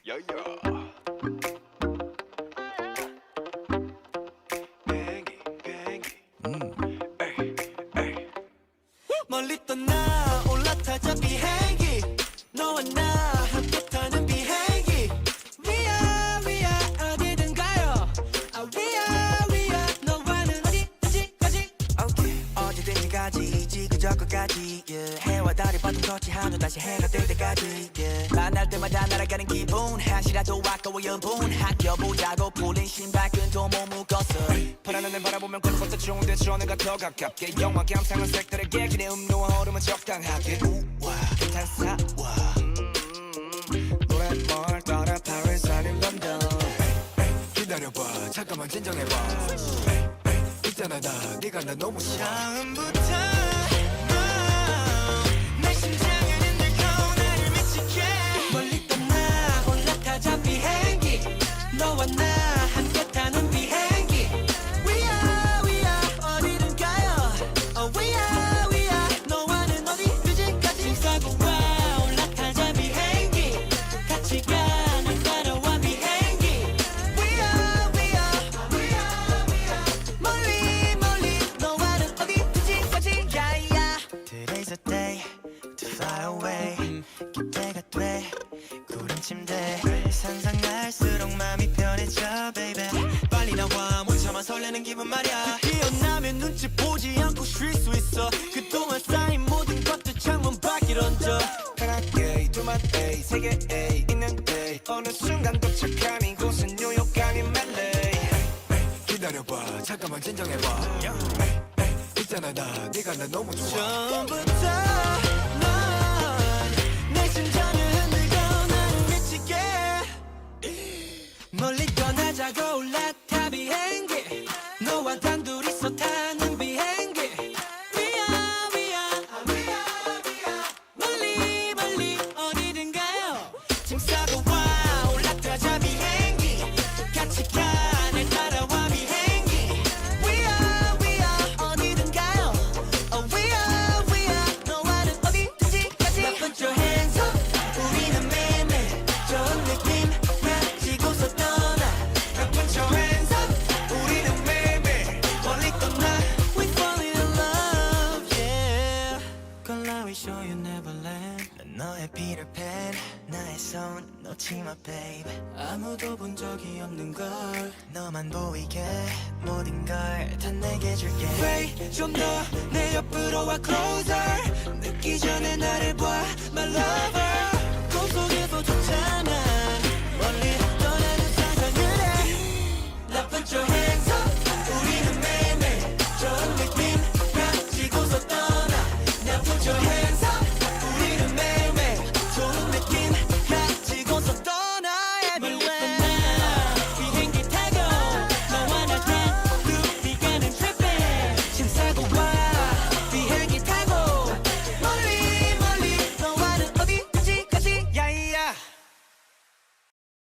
야야. 비행기 비행기. 에이 에이. 멀리 떠나 올라타자 비행기 너와 나 함께 타는 비행기 위야 위야 어디든 가요 위야 위야 너와는 어디까지 okay. 어디든지 가지 지그저그까지 yeah. 해와 달이 바통 터치한 후 다시 해가 뜰 때까지 yeah. 만날 때마다 날아가는 기분 한시라도 아까워 여분 아껴보자고 풀린 신발끈도 못 묶었어 불안한 날 바라보면 벌써 좋은데 전해가 더 가깝게 영화 감상은 색다르게 기내 음료와 얼음은 적당하게 우와 괜찮사와 노래 뭘 따라 Paris 아닌 런던 기다려봐 잠깐만 진정해봐. 있잖아 나 네가 나 너무 싫어. 처음부터 내 심장을 흔들고 나를 미치게 멀리 떠나 올라타자 비행기 너와 나 함께 타는 비행기 위야 위야 어디든 가요 위야 위야 너와는 어디까지 짐 싸고 와 올라타자 비행기 같이 가는 따라와 비행기 위야 위야 위야 위야 멀리 멀리 너와는 어디까지 야야 Today's a day to fly away 기대가 돼 구름 침대 상상할수록 마음이 편해져 baby 빨리 나와 못 참아 설레는 기분 말야 기어나면 눈치 보지 않고 쉴 수 있어 그동안 쌓인 모든 것들 창문 밖을 얹어 편하게 두만 A 세계 A 있는데 어느 순간 도착한 이곳은 뉴욕 아닌 멜레이 기다려봐 잠깐만 진정해봐. 있잖아 나 네가 나 너무 좋아. 처음부터 넌 내 심장을 흔들고 나를 미치게 멀리 떠나자고 올라타 비행기 너와 단둘이서 타는 비행기 위야 위야 위야 위야 멀리 멀리 어디든 가요 짐 싸고 와 올라타자 비행기 같이 가날 따라와 비행기 위야 위야 어디든 가요 위야 위야 너와는 어디든지까지 나 put your hands up 우리는 매일매일 좋은 느낌 가지고서 떠나 나 put your hands up 우리는 매일매일 멀리 떠나 We fall in love yeah Girl we show you Neverland 난 너의 피터팬 나의 손 놓지마 babe 아무도 본 적이 없는 걸 너만 보이게 모든 걸 다 내게 줄게 Wait 좀 더 내 옆으로 와 closer 늦기 전에 나를 봐 My love